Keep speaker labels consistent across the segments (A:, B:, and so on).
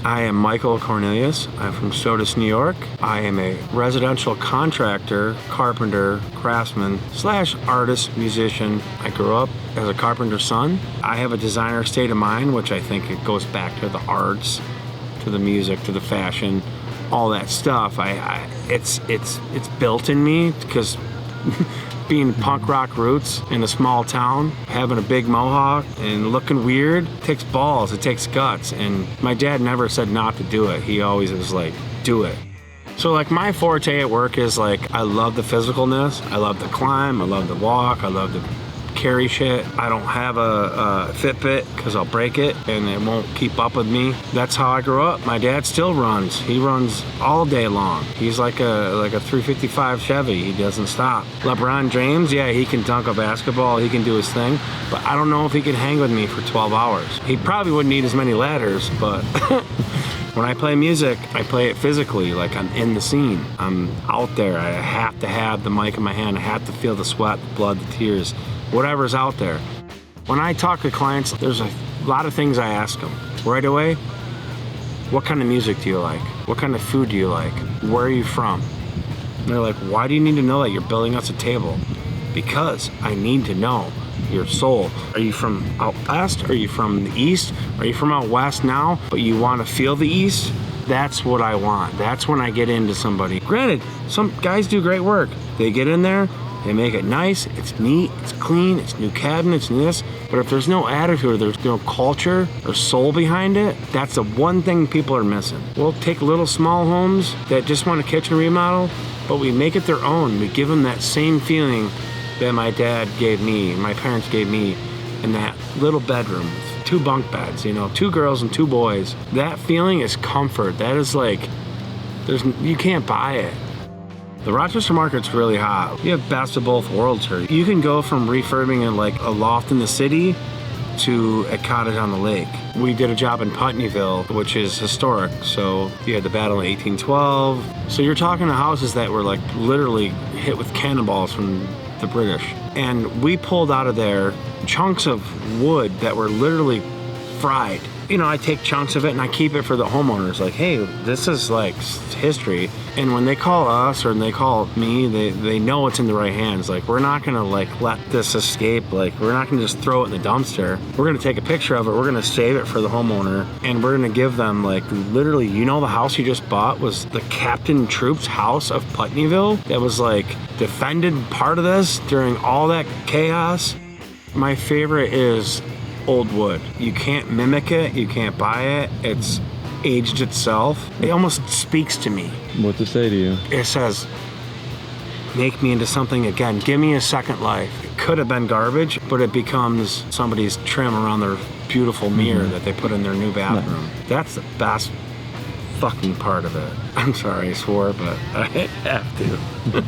A: I am Michael Cornelius. I'm from Sodus, New York. I am a residential contractor, carpenter, craftsman / artist, musician. I grew up as a carpenter's son. I have a designer state of mind, which I think it goes back to the arts, to the music, to the fashion, all that stuff. It's built in me because being punk rock roots in a small town, having a big mohawk and looking weird, takes balls, it takes guts. And my dad never said not to do it. He always was like, do it. So like my forte at work is like, I love the physicalness. I love to climb. I love to walk. I love to carry shit. I don't have a Fitbit because I'll break it and it won't keep up with me. That's how I grew up. My dad still runs. He runs all day long. He's like a 355 Chevy. He doesn't stop. LeBron James, yeah, he can dunk a basketball. He can do his thing, but I don't know if he can hang with me for 12 hours. He probably wouldn't need as many ladders, but when I play music, I play it physically, like I'm in the scene. I'm out there. I have to have the mic in my hand. I have to feel the sweat, the blood, the tears, whatever's out there. When I talk to clients, there's a lot of things I ask them. Right away, what kind of music do you like? What kind of food do you like? Where are you from? And they're like, why do you need to know that? You're building us a table. Because I need to know your soul. Are you from out west? Are you from the east? Are you from out west now, but you want to feel the east? That's what I want. That's when I get into somebody. Granted, some guys do great work. They get in there, they make it nice, it's neat, it's clean, it's new cabinets and this. But if there's no attitude, or there's no culture or soul behind it, that's the one thing people are missing. We'll take little small homes that just want a kitchen remodel, but we make it their own. We give them that same feeling that my dad gave me, my parents gave me, in that little bedroom with 2 bunk beds, 2 girls and 2 boys. That feeling is comfort. That is like, you can't buy it. The Rochester market's really hot. You have best of both worlds here. You can go from refurbing it like a loft in the city to a cottage on the lake. We did a job in Putneyville, which is historic. So you had the battle in 1812. So you're talking to houses that were like literally hit with cannonballs from the British. And we pulled out of there chunks of wood that were literally fried. I take chunks of it and I keep it for the homeowners. Like, hey, this is like history. And when they call us or they call me, they know it's in the right hands. Like, we're not gonna like let this escape. Like, we're not gonna just throw it in the dumpster. We're gonna take a picture of it. We're gonna save it for the homeowner. And we're gonna give them like literally, the house you just bought was the Captain Troop's house of Putneyville that was like defended part of this during all that chaos. My favorite is old wood. You can't mimic it, you can't buy it. It's aged itself. It almost speaks to me.
B: What to say to you?
A: It says, make me into something again. Give me a second life. It could have been garbage, but it becomes somebody's trim around their beautiful mirror that they put in their new bathroom. That's the best fucking part of it. I'm sorry I swore, but I have to.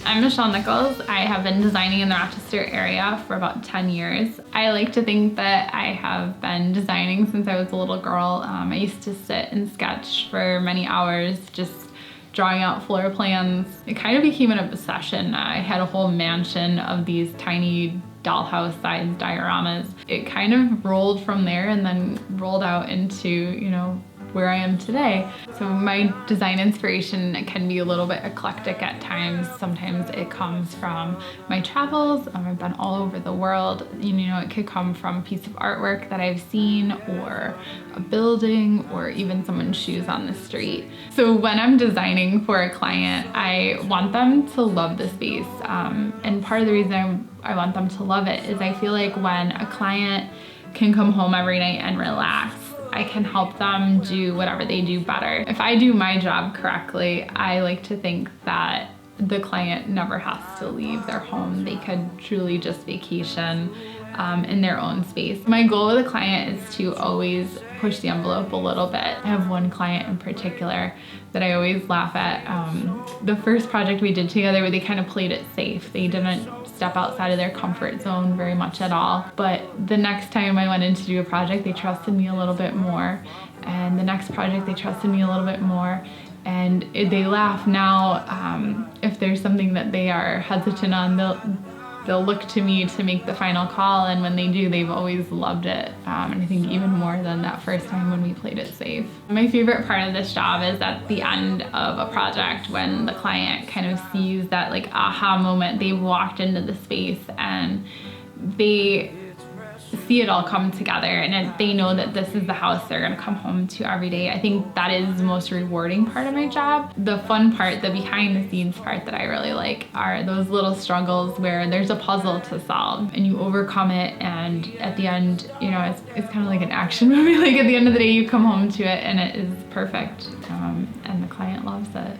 C: I'm Michelle Nichols. I have been designing in the Rochester area for about 10 years. I like to think that I have been designing since I was a little girl. I used to sit and sketch for many hours, just drawing out floor plans. It kind of became an obsession. I had a whole mansion of these tiny dollhouse-sized dioramas. It kind of rolled from there and then rolled out into, where I am today. So my design inspiration can be a little bit eclectic at times. Sometimes it comes from my travels. I've been all over the world. It could come from a piece of artwork that I've seen, or a building, or even someone's shoes on the street. So when I'm designing for a client, I want them to love the space. And part of the reason I want them to love it is I feel like when a client can come home every night and relax, I can help them do whatever they do better. If I do my job correctly, I like to think that the client never has to leave their home. They could truly just vacation in their own space. My goal with a client is to always push the envelope a little bit. I have one client in particular that I always laugh at. The first project we did together where they kind of played it safe. They didn't step outside of their comfort zone very much at all. But the next time I went in to do a project, they trusted me a little bit more. And the next project, they trusted me a little bit more. And they laugh now. If there's something that they are hesitant on, they'll look to me to make the final call, and when they do, they've always loved it. And I think even more than that first time when we played it safe. My favorite part of this job is at the end of a project when the client kind of sees that like aha moment. They've walked into the space and they see it all come together, and they know that this is the house they're going to come home to every day. I think that is the most rewarding part of my job. The fun part, the behind the scenes part that I really like are those little struggles where there's a puzzle to solve and you overcome it, and at the end, you know, it's kind of like an action movie. Like at the end of the day, you come home to it and it is perfect, and the client loves it.